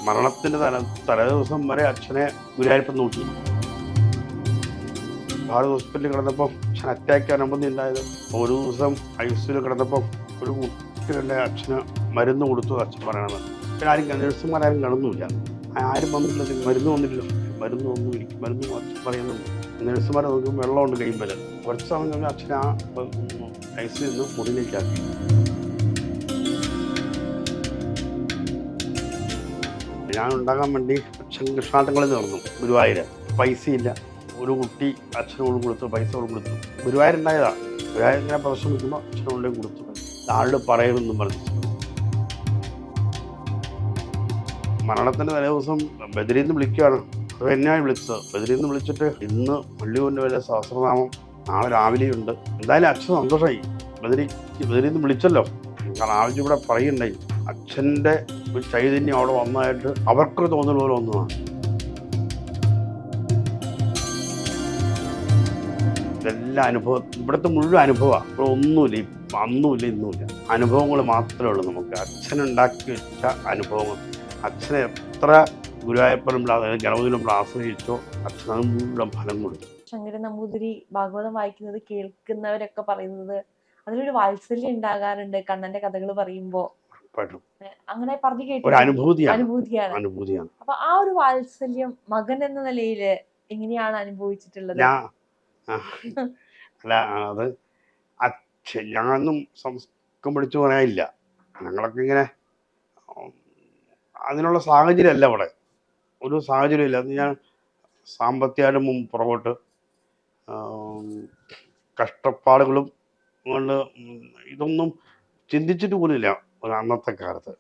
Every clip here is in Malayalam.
മരണത്തിന്റെ തലേദിവസം വരെ അച്ഛനെ ഗുരുവായൂരപ്പൻ നോക്കി. ഭാരത് ഹോസ്പിറ്റലിൽ കിടന്നപ്പോൾ അച്ഛൻ അറ്റാക്ക് അനുമതി ഉണ്ടായത്. ഒരു ദിവസം ICUയിൽ കിടന്നപ്പോൾ ഒരു കുട്ടികളുടെ അച്ഛന് മരുന്ന് കൊടുത്തു അച്ഛൻ പറയണത്. പിന്നെ ആരും നഴ്സുമാരും കിടന്നുമില്ല, ആരും വന്നില്ല, മരുന്ന് വന്നില്ല, മരുന്ന് ഒന്നുമില്ല, മരുന്ന് അച്ഛൻ പറയുന്നുണ്ട്. നഴ്സുമാരെ നോക്കുമ്പോൾ വെള്ളമുണ്ട് കഴിയുമ്പോൾ കുറച്ച് സമയം കഴിഞ്ഞാൽ അച്ഛൻ ആ ICUയിൽ നിന്ന് മുറിയിലേക്കാക്കി. ഞാൻ ഉണ്ടാകാൻ വേണ്ടി അച്ഛൻ കൃഷ്ണാട്ടങ്ങളിൽ നടന്നു ഗുരുവായൂര്. പൈസയില്ല, ഒരു കുട്ടി അച്ഛനോട് കൊടുത്തു, പൈസ കൊടുത്തു. ഗുരുവായൂരുണ്ടായതാ. ഗുരുവായൂർ ഇങ്ങനെ പ്രദർശനം നിൽക്കുമ്പോൾ അച്ഛനോട് കൊടുത്തു. ആളുടെ പറയണമെന്നും പറഞ്ഞു. മരണത്തിൻ്റെ തലേ ദിവസം ബദരിയിൽ നിന്ന് വിളിക്കുകയാണ്. അത് തന്നെയാണ് വിളിച്ചത്. ബദരിയിൽ നിന്ന് വിളിച്ചിട്ട് ഇന്ന് പള്ളികൊണ്ട് വല്ല സഹസ്രനാമം നാളെ രാവിലെയുണ്ട്. എന്തായാലും അച്ഛൻ സന്തോഷമായി. ബദരിയിൽ നിന്ന് വിളിച്ചല്ലോ. കാരണം ആവശ്യം ഇവിടെ പറയുണ്ടായി അച്ഛൻ്റെ ഒരു ചൈതന്യം അവിടെ വന്നതായിട്ട് അവർക്ക് തോന്നൽ പോലെ വന്നതാണ്. ഇതെല്ലാം അനുഭവം, ഇവിടുത്തെ മുഴുവൻ അനുഭവമാണ്. ഇവിടെ ഒന്നുമില്ല, അന്നുമില്ല ഇന്നുമില്ല, അനുഭവങ്ങൾ മാത്രമേ ഉള്ളൂ നമുക്ക്. അച്ഛനുണ്ടാക്കി വെച്ച അനുഭവങ്ങൾ. അച്ഛനെ എത്ര ഗുരുവായൂരപ്പനും ഗണപതിയിലും ആശ്രയിച്ചോ അച്ഛൻ അത് മുഴുവൻ ഫലം കൊടുത്തു. ശങ്കരൻ നമ്പൂതിരി ഭാഗവതം വായിക്കുന്നത് കേൾക്കുന്നവരൊക്കെ പറയുന്നത് അതിലൊരു വാത്സല്യം ഉണ്ടാകാറുണ്ട് കണ്ണന്റെ കഥകൾ പറയുമ്പോ. അങ്ങനെ പറഞ്ഞു കേട്ടു, അനുഭൂതിയാണ്. അപ്പൊ ആ ഒരു വാത്സല്യം മകൻ എന്ന നിലയില് എങ്ങനെയാണ് അനുഭവിച്ചിട്ടുള്ളത്? അല്ല, അത് ഞങ്ങളൊന്നും സംസ്കം പിടിച്ചു പറയാനില്ല. ഞങ്ങളൊക്കെ ഇങ്ങനെ അതിനുള്ള സാഹചര്യമല്ല ഇവിടെ, ഒരു സാഹചര്യമില്ല. അത് ഞാൻ സാമ്പത്തികമായിട്ടും പുറകോട്ട് കഷ്ടപ്പാടുകളും കൊണ്ട് ഇതൊന്നും ചിന്തിച്ചിട്ട് പോലുമില്ല ഒരു അന്നത്തെ കാലത്ത്.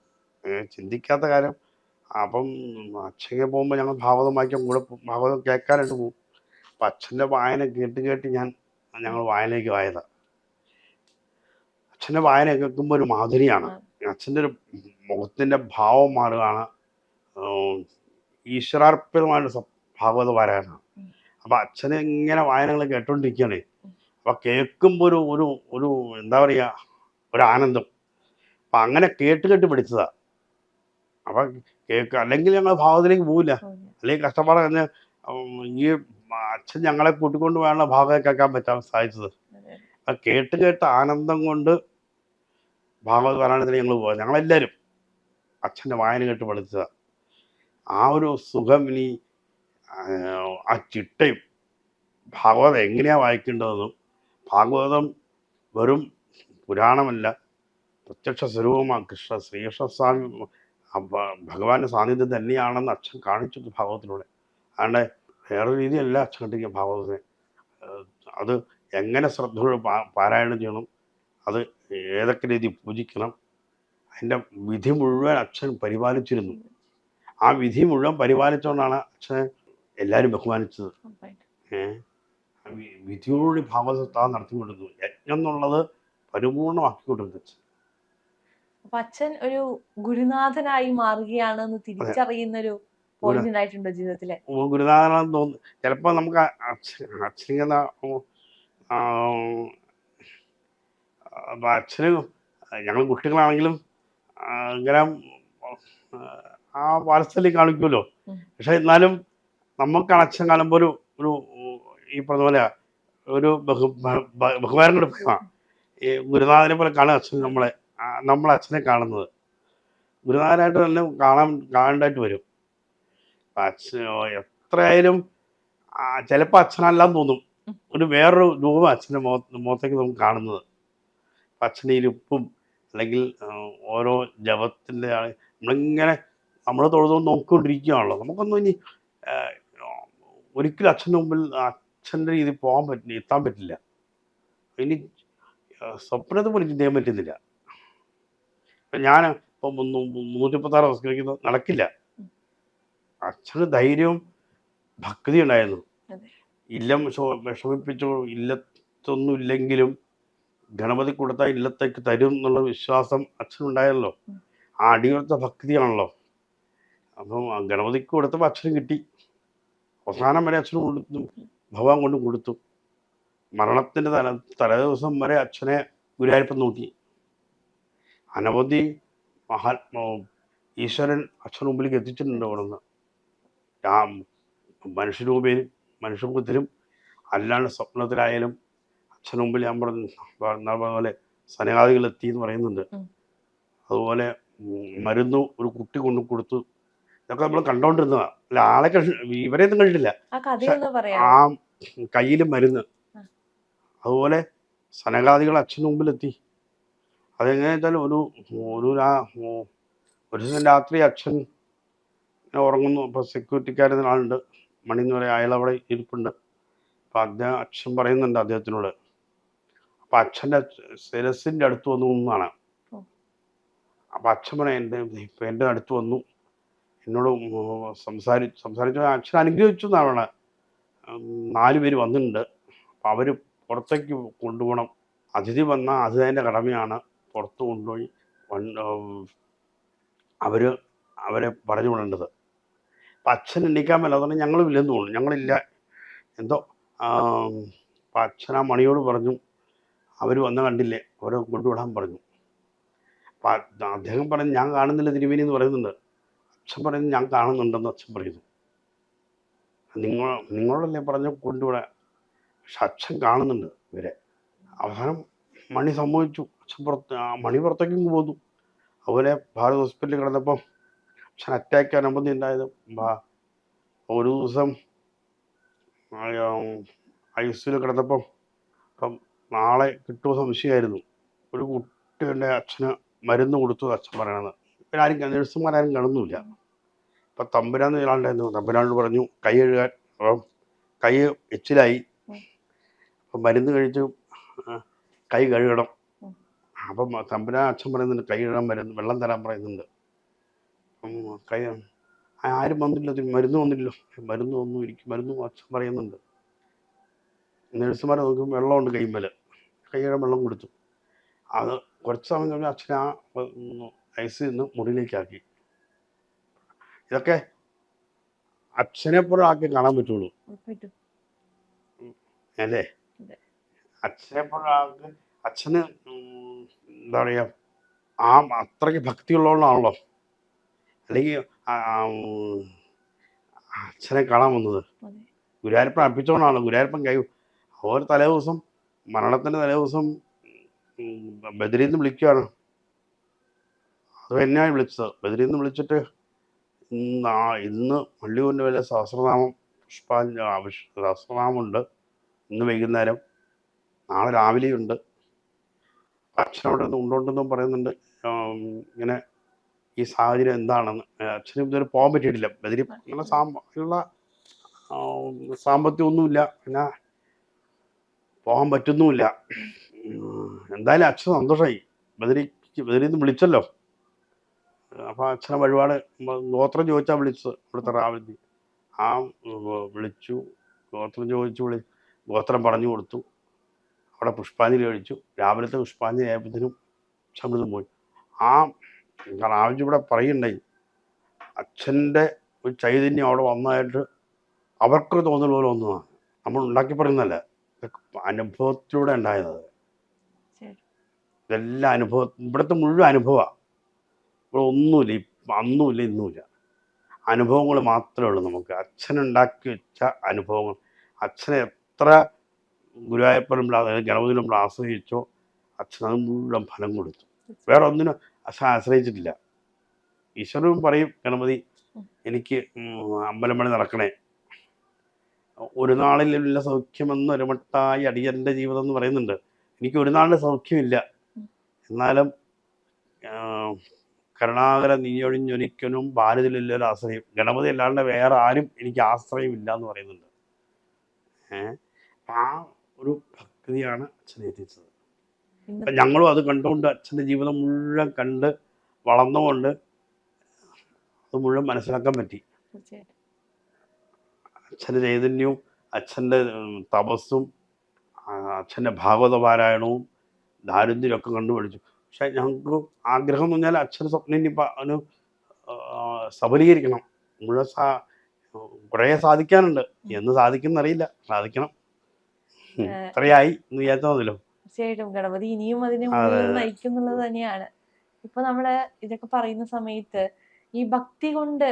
ചിന്തിക്കാത്ത കാര്യം. അപ്പം അച്ഛനെ പോകുമ്പോൾ ഞങ്ങൾ ഭാഗവതം വായിക്കാൻ കൂടെ ഭാഗവതം കേൾക്കാനായിട്ട് പോകും. അപ്പം അച്ഛൻ്റെ വായന കേട്ട് ഞങ്ങൾ വായനയ്ക്ക് ആയതാണ്. അച്ഛൻ്റെ വായന കേൾക്കുമ്പോൾ ഒരു മാധുരിയാണ്. അച്ഛൻ്റെ ഒരു മുഖത്തിൻ്റെ ഭാവം മാറുകയാണ്. ഈശ്വരാർപ്പിതമായിട്ട് ഭാഗവത പാരായണമാണ്. അപ്പം അച്ഛനെ ഇങ്ങനെ വായനകൾ കേട്ടോണ്ടിരിക്കുകയാണ്. അപ്പം കേൾക്കുമ്പോൾ ഒരു ഒരു എന്താ പറയുക, ഒരു ആനന്ദം. അപ്പം അങ്ങനെ കേട്ട് പഠിച്ചതാണ്. അപ്പം അല്ലെങ്കിൽ ഞങ്ങൾ ഭാഗവതത്തിലേക്ക് പോവില്ല, അല്ലെങ്കിൽ കഷ്ടപ്പാട് കഴിഞ്ഞ് ഈ അച്ഛൻ ഞങ്ങളെ കൂട്ടിക്കൊണ്ട് വേണം ഭാഗവതം കേൾക്കാൻ പറ്റാൻ സാധിച്ചത്. അപ്പം കേട്ട് ആനന്ദം കൊണ്ട് ഭാഗവത പാരായണത്തിന് ഞങ്ങൾ പോകാം. ഞങ്ങളെല്ലാവരും അച്ഛൻ്റെ വായന കേട്ട് പഠിച്ചതാണ്. ആ ഒരു സുഖം ഇനി ആ ചിട്ടയും ഭാഗവതം എങ്ങനെയാണ് വായിക്കേണ്ടതെന്നും, ഭാഗവതം വെറും പുരാണമല്ല, പ്രത്യക്ഷ സ്വരൂപമാണ്. ശ്രീകൃഷ്ണസ്വാമി ഭഗവാന്റെ സാന്നിധ്യം തന്നെയാണെന്ന് അച്ഛൻ കാണിച്ചത് ഭാഗവതത്തിലൂടെ. അതുകൊണ്ട് വേറെ രീതിയല്ല അച്ഛൻ കണ്ടിരിക്കുക ഭാഗവതത്തിനെ. അത് എങ്ങനെ ശ്രദ്ധയോടെ പാരായണം ചെയ്യണം, അത് ഏതൊക്കെ രീതി പൂജിക്കണം, അതിൻ്റെ വിധി മുഴുവൻ അച്ഛൻ പരിപാലിച്ചിരുന്നു. ആ വിധി മുഴുവൻ പരിപാലിച്ചുകൊണ്ടാണ് അച്ഛനെ എല്ലാവരും ബഹുമാനിച്ചത്. വിധിയോടുകൂടി ഭാഗവത നടത്തിക്കൊണ്ടിരുന്നു. യജ്ഞം എന്നുള്ളത് പരിപൂർണമാക്കിക്കൊണ്ടിരുന്നു അച്ഛൻ. അപ്പൊ അച്ഛൻ ഒരു ഗുരുനാഥനായി മാറുകയാണെന്ന് തിരിച്ചറിയുന്ന ഒരു പോയിന്റ് ഉണ്ടായിട്ടുണ്ടോ ജീവിതത്തിലെ? ഗുരുനാഥനാണെന്ന് തോന്നുന്നു. ചിലപ്പോൾ നമുക്ക് അച്ഛനിങ്ങനെ അച്ഛന് ഞങ്ങൾ കുട്ടികളാണെങ്കിലും ഇങ്ങനെ ആ വാത്സല്യം കാണിക്കുമല്ലോ. പക്ഷെ എന്നാലും നമുക്ക് അച്ഛൻ കാണുമ്പോൾ ഒരു ഈ പറഞ്ഞ പോലെ ഒരു ബഹുമാനം കൂടെ ഭയമാണ്. ഈ ഗുരുനാഥനെ പോലെ കാണുക അച്ഛൻ നമ്മളെ അച്ഛനെ കാണുന്നത് ഗുരുനാഥനായിട്ട് തന്നെ കാണേണ്ടതായിട്ട് വരും. അച്ഛൻ എത്രയായാലും ചിലപ്പോൾ അച്ഛനല്ലാന്ന് തോന്നും, ഒരു വേറൊരു രൂപം അച്ഛൻ്റെ മുഖത്തേക്ക് നമുക്ക് കാണുന്നത്. അച്ഛൻ്റെ ഇരുപ്പും അല്ലെങ്കിൽ ഓരോ ജപത്തിൻ്റെ നമ്മളിങ്ങനെ നമ്മൾ തൊഴുതുകൊണ്ട് നോക്കിക്കൊണ്ടിരിക്കുകയാണല്ലോ. നമുക്കൊന്നും ഇനി ഒരിക്കലും അച്ഛൻ്റെ മുമ്പിൽ അച്ഛൻ്റെ രീതിയിൽ എത്താൻ പറ്റില്ല. ഇനി സ്വപ്നത്തെ പോലും ചിന്തിക്കാൻ പറ്റുന്നില്ല. ഞാൻ ഇപ്പം 136 നമസ്കരിക്കുന്നത് നടക്കില്ല. അച്ഛന് ധൈര്യവും ഭക്തി ഉണ്ടായിരുന്നു. ഇല്ലം വിഷമിപ്പിച്ചു, ഇല്ലത്തൊന്നും ഇല്ലെങ്കിലും ഗണപതി കൊടുത്താൽ ഇല്ലത്തേക്ക് തരും എന്നുള്ള വിശ്വാസം അച്ഛനുണ്ടായല്ലോ. ആ അടിയുറച്ച ഭക്തിയാണല്ലോ. അപ്പം ഗണപതിക്ക് കൊടുത്തപ്പോൾ അച്ഛന് കിട്ടി. അവസാനം വരെ അച്ഛന് കൊടുത്തു, ഭഗവാൻ കൊണ്ട് കൊടുത്തു. മരണത്തിൻ്റെ തലേദിവസം വരെ അച്ഛനെ ഗുരുവായൂരപ്പൻ നോക്കി. അനവധി ഈശ്വരൻ അച്ഛൻ മുമ്പിലേക്ക് എത്തിച്ചിട്ടുണ്ട് അവിടെ നിന്ന്. ആ മനുഷ്യരൂപയിലും മനുഷ്യമുഖത്തിലും അല്ലാണ്ട് സ്വപ്നത്തിലായാലും അച്ഛൻ മുമ്പിൽ ഞാൻ പറഞ്ഞ പോലെ സനകാദികൾ എത്തി എന്ന് പറയുന്നുണ്ട്. അതുപോലെ മരുന്ന് ഒരു കുട്ടി കൊണ്ടു കൊടുത്തു. ഇതൊക്കെ നമ്മൾ കണ്ടോണ്ടിരുന്നതാണ്. അല്ല ആളെ ഇവരെയൊന്നും കണ്ടിട്ടില്ല. ആ കയ്യിൽ മരുന്ന്. അതുപോലെ സനകാദികൾ അച്ഛന് മുമ്പിലെത്തി. അതെങ്ങനെ വെച്ചാൽ ഒരു ദിവസം രാത്രി അച്ഛൻ ഉറങ്ങുന്നു. അപ്പോൾ സെക്യൂരിറ്റിക്കാരൻ ആളുണ്ട്, മണി എന്ന് പറയാം, അയാൾ അവിടെ ഇരിപ്പുണ്ട്. അപ്പം അച്ഛൻ പറയുന്നുണ്ട് അദ്ദേഹത്തിനോട്. അപ്പം അച്ഛൻ്റെ ശിരസിൻ്റെ അടുത്ത് വന്നു എന്നാണ്. അപ്പം അച്ഛൻ പറയാം, ഇപ്പം എൻ്റെ അടുത്ത് വന്നു, എന്നോട് സംസാരിച്ചു അച്ഛൻ അനുഗ്രഹിച്ചു എന്നാണ്. 4 പേര് വന്നിട്ടുണ്ട്. അപ്പം അവർ പുറത്തേക്ക് കൊണ്ടുപോകണം. അതിഥി വന്നാൽ അത് അതിൻ്റെ കടമയാണ്. പുറത്ത് കൊണ്ടുപോയി അവരെ പറഞ്ഞു വിടേണ്ടത്. അപ്പം അച്ഛൻ എണ്ണിക്കാൻ മേല. അതുകൊണ്ട് ഞങ്ങളും ഇല്ലെന്ന് തോന്നുന്നു, ഞങ്ങളില്ല എന്തോ. അപ്പം അച്ഛൻ ആ മണിയോട് പറഞ്ഞു, അവർ വന്ന കണ്ടില്ലേ, അവരെ കൊണ്ടുവിടാൻ പറഞ്ഞു. അപ്പം അദ്ദേഹം പറഞ്ഞു, ഞാൻ കാണുന്നില്ല തിരുമേനി എന്ന് പറയുന്നുണ്ട്. അച്ഛൻ പറയുന്നു, ഞാൻ കാണുന്നുണ്ടെന്ന് അച്ഛൻ പറയുന്നു. നിങ്ങളല്ലേ പറഞ്ഞു കൊണ്ടുവിടാൻ. പക്ഷെ അച്ഛൻ കാണുന്നുണ്ട് ഇവരെ. അവസാനം മണി സംഭവിച്ചു. മണി പുറത്തേക്ക് പോന്നു. അതുപോലെ ഭാരത് ഹോസ്പിറ്റലിൽ കിടന്നപ്പം അച്ഛൻ അറ്റാക്ക് അനുമതി ഉണ്ടായത്. ഒരു ദിവസം ICUയിൽ കിടന്നപ്പം നാളെ കിട്ടുമോ സംശയമായിരുന്നു. ഒരു കുട്ടിയുടെ അച്ഛന് മരുന്ന് കൊടുത്തു അച്ഛൻ പറയണത്. ആരും നഴ്സുമാരും കാണുന്നില്ല. അപ്പം തമ്പുരാന്ന് ഒരാളുണ്ടായിരുന്നു. തമ്പുരാനോട് പറഞ്ഞു കൈ കഴുകാൻ. അപ്പം കൈ എച്ചിലായി. അപ്പം മരുന്ന് കഴിച്ചു കൈ കഴുകണം. അപ്പം തമ്പുരാൻ അച്ഛൻ പറയുന്നുണ്ട് കൈ കഴുകാൻ വെള്ളം തരാൻ പറയുന്നുണ്ട്. കൈ ആരും വന്നില്ല, മരുന്ന് വന്നില്ലല്ലോ. മരുന്ന് വന്നു ഇരിക്കും, മരുന്ന് അച്ഛൻ പറയുന്നുണ്ട്. നഴ്സുമാരെ നോക്കുമ്പോൾ വെള്ളമുണ്ട് കൈമേൽ. കൈയുടെ വെള്ളം കൊടുത്തു. അത് കുറച്ച് സമയം കഴിഞ്ഞ് അച്ഛൻ ആ ICUയിൽ നിന്ന് മുറിയിലേക്കാക്കി. ഇതൊക്കെ അച്ഛനെ പോലെ ആക്കി കാണാൻ പറ്റുള്ളൂ അല്ലേ? അച്ഛനെ പോലെ ആൾക്ക് അച്ഛന് എന്താ പറയുക, അത്രയ്ക്ക് ഭക്തിയുള്ളവളാണല്ലോ. അല്ലെങ്കിൽ അച്ഛനെ കാണാൻ വന്നത് ഗുരുവായൂരപ്പൻ അർപ്പിച്ചോണ്ടാണ്. ഗുരുവായൂരപ്പൻ ഒരു തലേദിവസം, മരണത്തിൻ്റെ തലേദിവസം ബദരിയിൽ നിന്ന് വിളിക്കുകയാണ്. അത് തന്നെയാണ് വിളിച്ചത്. ബദരിയിൽ നിന്ന് വിളിച്ചിട്ട് ഇന്ന് മള്ളിയൂരിൻ്റെ വല്ല സഹസ്രനാമമുണ്ട്, ഇന്ന് വൈകുന്നേരം, നാളെ രാവിലെയുണ്ട്. അച്ഛനവിടെ ഉണ്ടോണ്ടെന്നും പറയുന്നുണ്ട്. ഇങ്ങനെ ഈ സാഹചര്യം എന്താണെന്ന്. അച്ഛനും ഇതുവരെ പോകാൻ പറ്റിയിട്ടില്ല. ബദരി അങ്ങനെ സാമ്പത്തികമൊന്നുമില്ല, പിന്നെ പോകാൻ പറ്റുന്നുമില്ല. എന്തായാലും അച്ഛൻ സന്തോഷമായി. ബദരിയിൽ നിന്ന് വിളിച്ചല്ലോ. അപ്പോൾ അച്ഛനെ വഴിപാട് ഗോത്രം ചോദിച്ചാൽ വിളിച്ചത്. ഇവിടുത്തെ റാവലി വിളിച്ചു, ഗോത്രം ചോദിച്ചു, ഗോത്രം പറഞ്ഞു കൊടുത്തു. അവിടെ പുഷ്പാഞ്ജലി കഴിച്ചു. രാവിലത്തെ പുഷ്പാഞ്ജലി ആയപ്പോഴത്തേനും അച്ഛൻ പോയി. റാവലി ഇവിടെ പറയുണ്ടായി, അച്ഛൻ്റെ ഒരു ചൈതന്യം അവിടെ വന്നതായിട്ട് അവർക്കൊരു തോന്നൽ പോലെ വന്നതാണ്. നമ്മൾ ഉണ്ടാക്കി പറയുന്നതല്ല, അനുഭവത്തിലൂടെ ഉണ്ടായത്. ഇതെല്ലാം അനുഭവം, ഇവിടുത്തെ മുഴുവൻ അനുഭവമാണ്. ഇവിടെ ഒന്നുമില്ല, അന്നുമില്ല ഇന്നുമില്ല, അനുഭവങ്ങൾ മാത്രമേ ഉള്ളൂ നമുക്ക്. അച്ഛനുണ്ടാക്കി വെച്ച അനുഭവങ്ങൾ. അച്ഛനെ എത്ര ഗുരുവായൂരപ്പനും ഗണപതിയിലും നമ്മൾ ആശ്രയിച്ചോ, അച്ഛൻ അത് മുഴുവൻ ഫലം കൊടുത്തു. വേറെ ഒന്നിനും അച്ഛൻ ആശ്രയിച്ചിട്ടില്ല. ഈശ്വരനും പറയും, ഗണപതി എനിക്ക് അമ്പലം പണി നടക്കണേ, ഒരു നാളിലുള്ള സൗഖ്യമെന്ന് ഒരുമട്ടായി അടിയൻ്റെ ജീവിതം എന്ന് പറയുന്നുണ്ട്. എനിക്ക് ഒരു നാളിൻ്റെ സൗഖ്യമില്ല, എന്നാലും കരുണാകര നീയൊഴിഞ്ഞൊരിക്കലും ഭാരതിലൊരു ആശ്രയം. ഗണപതി അല്ലാണ്ട് വേറെ ആരും എനിക്ക് ആശ്രയമില്ല എന്ന് പറയുന്നുണ്ട്. ആ ഒരു ഭക്തിയാണ് അച്ഛനെ എത്തിച്ചത്. അപ്പം ഞങ്ങളും അത് കണ്ടുകൊണ്ട് അച്ഛൻ്റെ ജീവിതം മുഴുവൻ കണ്ട് വളർന്നുകൊണ്ട് അത് മുഴുവൻ മനസ്സിലാക്കാൻ പറ്റി. അച്ഛൻ്റെ ചൈതന്യവും അച്ഛൻ്റെ തപസ്സും അച്ഛൻ്റെ ഭാഗവത പാരായണവും ദാരിദ്ര്യമൊക്കെ കണ്ടുപിടിച്ചു. പക്ഷെ ഞങ്ങൾക്ക് ആഗ്രഹം എന്ന് പറഞ്ഞാൽ അച്ഛൻ്റെ സ്വപ്നം ഇനിയിപ്പോൾ അതിന് സബലീകരിക്കണം. മുഴുവൻ കുറേ സാധിക്കാനുണ്ട്. എന്ന് സാധിക്കുന്നറിയില്ല, സാധിക്കണം. ഇത്രയായി എന്ന് വിചാരിച്ചാൽ തീർച്ചയായിട്ടും ഗണപതി ഇനിയും അതിനെ നയിക്കുന്നുള്ളത് തന്നെയാണ്. ഇപ്പൊ നമ്മള് ഇതൊക്കെ പറയുന്ന സമയത്ത് ഈ ഭക്തി കൊണ്ട്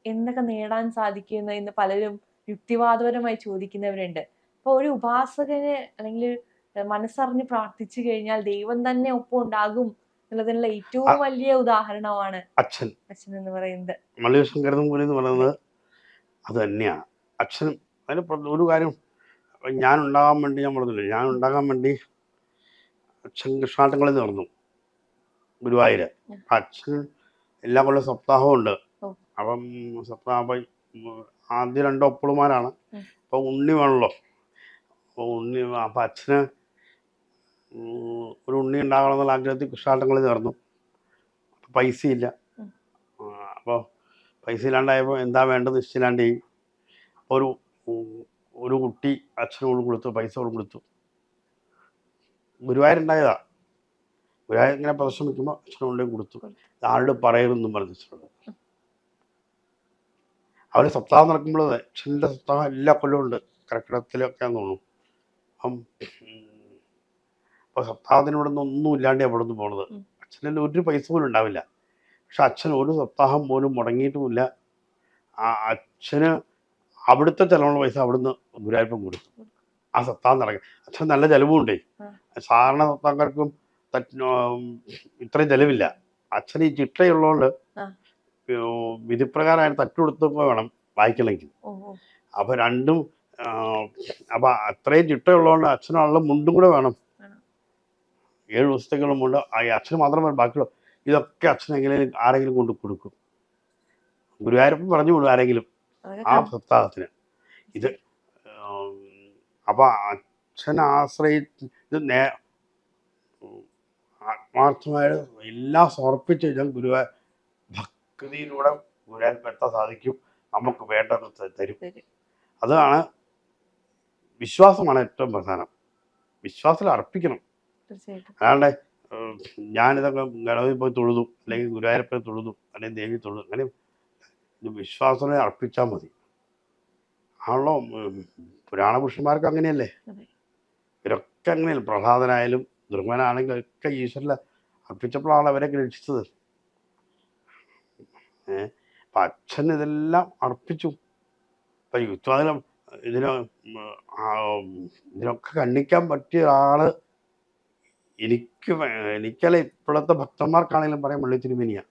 എന്തൊക്കെ നേടാൻ സാധിക്കുന്നു എന്ന് പലരും യുക്തിവാദപരമായി ചോദിക്കുന്നവരുണ്ട്. അപ്പൊ ഒരു ഉപാസകന് അല്ലെങ്കിൽ മനസ്സറിഞ്ഞ് പ്രാർത്ഥിച്ചു കഴിഞ്ഞാൽ ദൈവം തന്നെ ഒപ്പം ഉണ്ടാകും എന്നുള്ളതിനുള്ള ഏറ്റവും വലിയ ഉദാഹരണമാണ് അച്ഛൻ എന്ന് പറയുന്നത്. മള്ളികൃഷ്ണൻ പുലി എന്ന് പറയുന്നത് അത് തന്നെയാണ്. അച്ഛൻ അതിന് ഒരു കാര്യം ഞാൻ ഉണ്ടാകാൻ വേണ്ടി ഞാൻ പറഞ്ഞില്ല, ഞാൻ ഉണ്ടാകാൻ വേണ്ടി അച്ഛൻ കൃഷ്ണാട്ടങ്ങളിൽ നടന്നു ഗുരുവായൂര്. അച്ഛൻ എല്ലാ കൊല്ലം സപ്താഹവും ഉണ്ട്. അപ്പം സപ്താഹം ആദ്യം 2 ഒപ്പിളുമാരാണ്. അപ്പം ഉണ്ണി വേണമല്ലോ. അപ്പോൾ അപ്പം അച്ഛന് ഒരു ഉണ്ണി ഉണ്ടാകണം എന്നുള്ള ആഗ്രഹത്തിൽ കൃഷ്ണാട്ടങ്ങളിൽ നടന്നു. പൈസ ഇല്ല. അപ്പോൾ പൈസ ഇല്ലാണ്ടായപ്പോൾ എന്താ വേണ്ടത് നിശ്ചയില്ലാണ്ട് ഒരു കുട്ടി അച്ഛനോട് കൊടുത്തു, പൈസ കൊടുത്തു. ഗുരുവായൂരുണ്ടായതാ. ഗുരുവായൂർ ഇങ്ങനെ പ്രദർശിപ്പിക്കുമ്പോൾ അച്ഛനോട് കൊടുത്തു. ആരോട് പറയരുതെന്നും പറഞ്ഞു അച്ഛനോട്. അവർ സപ്താഹം നടക്കുമ്പോൾ അച്ഛൻ്റെ സപ്താഹം എല്ലാ കൊല്ലവും ഉണ്ട്, കർക്കിടകത്തിലൊക്കെയാന്ന് തോന്നുന്നു. അപ്പോൾ സപ്താഹത്തിന് ഇവിടെ നിന്ന് ഒന്നും ഇല്ലാണ്ട് അവിടെ നിന്ന് പോണത്. അച്ഛൻ്റെ ഒരു പൈസ പോലും ഉണ്ടാവില്ല. പക്ഷെ അച്ഛൻ ഒരു സപ്താഹം പോലും മുടങ്ങിയിട്ടുമില്ല. അച്ഛന് അവിടുത്തെ ചിലവുള്ള പൈസ അവിടുന്ന് ഗുരുവായൂരപ്പൻ കൊടുത്തു. ആ സപ്താഹം നടക്കും. അച്ഛൻ നല്ല ചിലവുണ്ടേ. സാധാരണ സപ്താഹക്കാർക്കും ഇത്രയും ചിലവില്ല. അച്ഛന് ഈ ചിട്ടയുള്ളതുകൊണ്ട് വിധിപ്രകാരം തട്ടുകൊടുത്തപ്പോൾ വേണം വായിക്കണമെങ്കിൽ. അപ്പോൾ രണ്ടും അപ്പം അത്രയും ചിട്ടയുള്ളതുകൊണ്ട് അച്ഛനുള്ള മുണ്ടും കൂടെ വേണം. 7 ദിവസത്തേക്കുള്ള മുണ്ട് അച്ഛന് മാത്രം വേണം. ബാക്കിയുള്ള ഇതൊക്കെ അച്ഛനെങ്കിലും ആരെങ്കിലും കൊണ്ട് കൊടുക്കും. ഗുരുവായൂരപ്പൻ പറഞ്ഞു വിടും ആരെങ്കിലും ആ സപ്താഹത്തിന്. ഇത് അപ്പം അച്ഛനെ ആശ്രയിച്ച് ഇത് ആത്മാർത്ഥമായിട്ട് എല്ലാം സമർപ്പിച്ച് കഴിഞ്ഞാൽ ഭക്തിയിലൂടെ ഗുരുവായൂരപ്പൻ എത്താൻ സാധിക്കും. നമുക്ക് വേണ്ടത് തരും. അതാണ് വിശ്വാസമാണ് ഏറ്റവും പ്രധാനം. വിശ്വാസത്തിൽ അർപ്പിക്കണം. അല്ലാണ്ട് ഞാനിതൊക്കെ ഗണപതി പോയി തൊഴുതു, അല്ലെങ്കിൽ ഗുരുവായൂരപ്പനെ തൊഴുതു, അല്ലെങ്കിൽ ദേവി തൊഴുതു, അങ്ങനെ ഇത് വിശ്വാസത്തെ അർപ്പിച്ചാൽ മതി. ആണല്ലോ പുരാണ പുരുഷന്മാർക്ക് അങ്ങനെയല്ലേ. ഇവരൊക്കെ അങ്ങനെയല്ല. പ്രഹ്ലാദനായാലും ധ്രുവനാണെങ്കിലും ഒക്കെ ഈശ്വരനെ അർപ്പിച്ചപ്പോഴാണ് അവരൊക്കെ രക്ഷിച്ചത്. അപ്പം അച്ഛൻ ഇതെല്ലാം അർപ്പിച്ചു. അപ്പം യുക്തിവാദം ഇതിനൊക്കെ ഖണ്ഡിക്കാൻ പറ്റിയ ഒരാള് എനിക്കല്ല, ഇപ്പോഴത്തെ ഭക്തന്മാർക്കാണെങ്കിലും പറയാം വള്ളി തിരുമേനിയാണ്.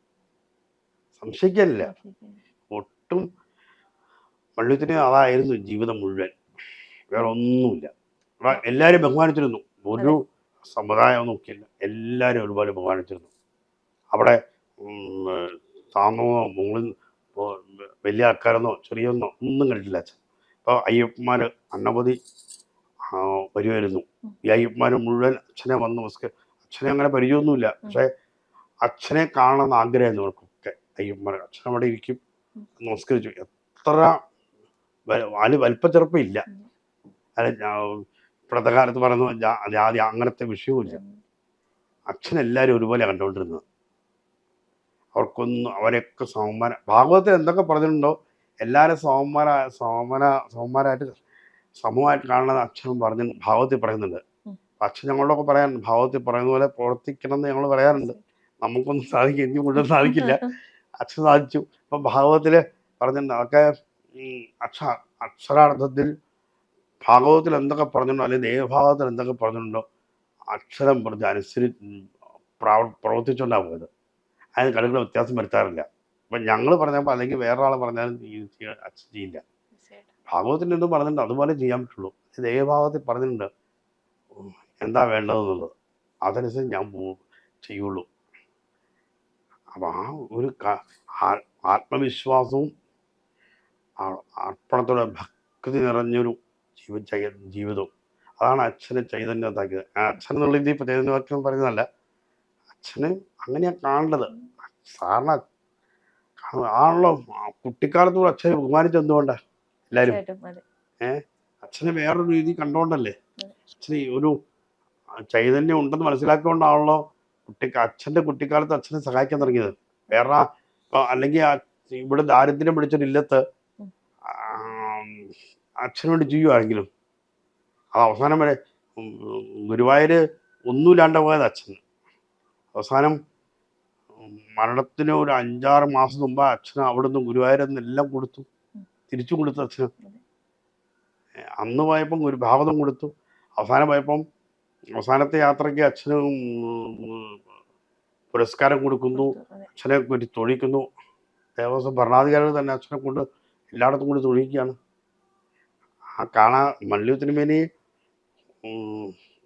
സംശയിക്കാനില്ല. ഒട്ടും വള്ളി തിരുമേനി അതായിരുന്നു ജീവിതം മുഴുവൻ. വേറെ ഒന്നുമില്ല. എല്ലാവരും ബഹുമാനിച്ചിരുന്നു. ഒരു സമുദായം നോക്കിയില്ല, എല്ലാവരും ഒരുപോലെ ബഹുമാനിച്ചിരുന്നു. അവിടെ താന്നോ മുകളിൽ വലിയ ആൾക്കാരെന്നോ ചെറിയെന്നോ ഒന്നും കണ്ടിട്ടില്ല അച്ഛൻ. ഇപ്പോൾ അയ്യപ്പന്മാർ അന്നപതി വരുമായിരുന്നു. ഈ അയ്യപ്പന്മാർ മുഴുവൻ അച്ഛനെ വന്ന് നമസ്കരിക്കും. അച്ഛനെ അങ്ങനെ പരിചയമൊന്നുമില്ല, പക്ഷേ അച്ഛനെ കാണണമെന്ന് ആഗ്രഹമായിരുന്നു അവർക്കൊക്കെ. അയ്യപ്പന്മാർ അച്ഛൻ അവിടെ ഇരിക്കും, നമസ്കരിച്ചു. എത്ര വലിപ്പച്ചെറുപ്പം ഇല്ല. അല്ല, ഇപ്പോഴത്തെ കാലത്ത് പറയുന്നത് ജാതി അങ്ങനത്തെ വിഷയവുമില്ല. അച്ഛനെല്ലാവരും ഒരുപോലെ കണ്ടുകൊണ്ടിരുന്നത്. അവരെയൊക്കെ സമന്മാര ഭാഗവതത്തിൽ എന്തൊക്കെ പറഞ്ഞിട്ടുണ്ടോ എല്ലാവരും സമന്മാരായിട്ട് സമൂഹമായിട്ട് കാണുന്നത് അച്ഛനും ഭാഗവത്തിൽ പറയുന്നുണ്ട്. അച്ഛൻ ഞങ്ങളോടൊക്കെ പറയാൻ ഭാഗവത്തിൽ പറയുന്ന പോലെ പ്രവർത്തിക്കണം എന്ന് ഞങ്ങൾ പറയാറുണ്ട്. നമുക്കൊന്നും സാധിക്കും, എനിക്ക് മുഴുവൻ സാധിക്കില്ല. അച്ഛൻ സാധിച്ചു. ഇപ്പം ഭാഗവത്തിൽ പറഞ്ഞിട്ടുണ്ട്. അതൊക്കെ അക്ഷരാർത്ഥത്തിൽ ഭാഗവതത്തിൽ എന്തൊക്കെ പറഞ്ഞിട്ടുണ്ടോ, അല്ലെങ്കിൽ ദേവഭാഗത്തിൽ എന്തൊക്കെ പറഞ്ഞിട്ടുണ്ടോ അക്ഷരം പറഞ്ഞ് പ്രവർത്തിച്ചുകൊണ്ടാണ് പോയത്. അതിന് കളികൾ വ്യത്യാസം വരുത്താറില്ല. അപ്പം ഞങ്ങൾ പറഞ്ഞപ്പോൾ അല്ലെങ്കിൽ വേറൊരാൾ പറഞ്ഞാലും അച്ഛൻ ചെയ്യില്ല. ഭാഗവത്തിൽ എന്തും പറഞ്ഞിട്ടുണ്ട്, അതുപോലെ ചെയ്യാൻ പറ്റുള്ളൂ. ദേവഭാഗത്തിൽ പറഞ്ഞിട്ടുണ്ട് എന്താ വേണ്ടതെന്നുള്ളത്, അതനുസരിച്ച് ഞാൻ ചെയ്യുള്ളൂ. അപ്പം ആ ഒരു ആത്മവിശ്വാസവും അർപ്പണത്തോടെ ഭക്തി നിറഞ്ഞൊരു ജീവിതവും അതാണ് അച്ഛനെ ചൈതന്യത്താക്കിയത്. അച്ഛൻ എന്നുള്ള രീതി ഇപ്പോൾ ചൈതന്യവാക്യം പറയുന്നതല്ല, അച്ഛന് അങ്ങനെയാണ് കാണേണ്ടത്. സാറിന് ആണല്ലോ കുട്ടിക്കാലത്ത് കൂടെ അച്ഛനെ ബഹുമാനിച്ചെന്തുകൊണ്ടാണ് എല്ലാവരും. അച്ഛനെ വേറൊരു രീതി കണ്ടുകൊണ്ടല്ലേ. അച്ഛന് ഒരു ചൈതന്യം ഉണ്ടെന്ന് മനസ്സിലാക്കിക്കൊണ്ടാണല്ലോ അച്ഛൻ്റെ കുട്ടിക്കാലത്ത് അച്ഛനെ സഹായിക്കാൻ തുടങ്ങിയത്. വേറെ അല്ലെങ്കിൽ ഇവിടെ ദാരിദ്ര്യം പിടിച്ചൊരില്ലത്ത് അച്ഛന് വേണ്ടി ചെയ്യുമാണെങ്കിലും അത് അവസാനം വരെ ഗുരുവായൂർ ഒന്നുമില്ലാണ്ട് പോയത് അച്ഛൻ. അവസാനം മരണത്തിന് ഒരു 5-6 മാസം മുമ്പ് അച്ഛന് അവിടുന്ന് ഗുരുവായൂരിൽ നിന്ന് എല്ലാം കൊടുത്തു, തിരിച്ചു കൊടുത്തു അച്ഛന്. അന്ന് പോയപ്പം ഒരു ഭാഗവതം കൊടുത്തു. അവസാനം പോയപ്പം അവസാനത്തെ യാത്രയ്ക്ക് അച്ഛന് പുരസ്കാരം കൊടുക്കുന്നു, അച്ഛനെ പറ്റി തൊഴിക്കുന്നു. ദേവസ്വം ഭരണാധികാരികൾ തന്നെ അച്ഛനെ കൊണ്ട് എല്ലായിടത്തും കൊണ്ട് തൊഴിക്കുകയാണ്. ആ കാണാൻ മല്ലു തിരുമേനി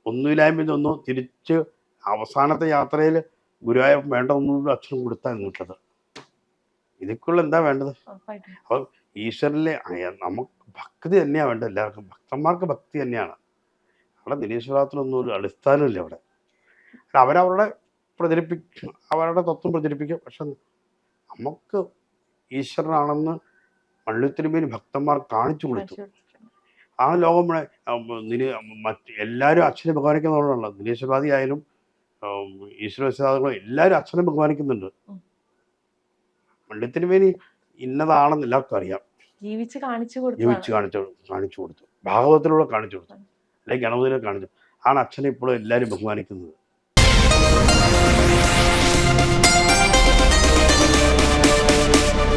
ഒന്നുമില്ലായ്മ ഒന്നു തിരിച്ച് അവസാനത്തെ യാത്രയിൽ ഗുരുവായൂർ വേണ്ട ഒന്നും അച്ഛനും കൊടുത്താൽ നിട്ടത്. ഇതിക്കുള്ള എന്താ വേണ്ടത്? അപ്പോൾ ഈശ്വരനിലെ നമുക്ക് ഭക്തി തന്നെയാണ് വേണ്ടത്. എല്ലാവർക്കും ഭക്തന്മാർക്ക് ഭക്തി തന്നെയാണ്. അവിടെ നിരീശ്വരത്തിനൊന്നും ഒരു അടിസ്ഥാനമില്ല. അവിടെ അവരവരുടെ പ്രചരിപ്പിക്കും, അവരുടെ തത്വം പ്രചരിപ്പിക്കും. പക്ഷെ നമുക്ക് ഈശ്വരനാണെന്ന് മള്ളുത്തിരുമേനി ഭക്തന്മാർ കാണിച്ചു കൊടുത്തു. ആ ലോകം എല്ലാവരും അച്ഛനെ ബഹുമാനിക്കുന്നതുകൊണ്ടാണല്ലോ. നിരീശ്വരവാദി ആയാലും ഈശ്വരവിശ്വാസികളും എല്ലാവരും അച്ഛനെ ബഹുമാനിക്കുന്നുണ്ട്. മള്ളുത്തിരുമേനി ഇന്നതാണെന്ന് എല്ലാവർക്കും അറിയാം. ജീവിച്ച് കാണിച്ചു കൊടുത്തു, ഭാഗവതത്തിലൂടെ കാണിച്ചു കൊടുത്തു, അല്ലെങ്കിൽ ഗണപതിയിലൂടെ കാണിച്ചു. ആണ് അച്ഛനെ ഇപ്പോഴും എല്ലാവരും ബഹുമാനിക്കുന്നത്.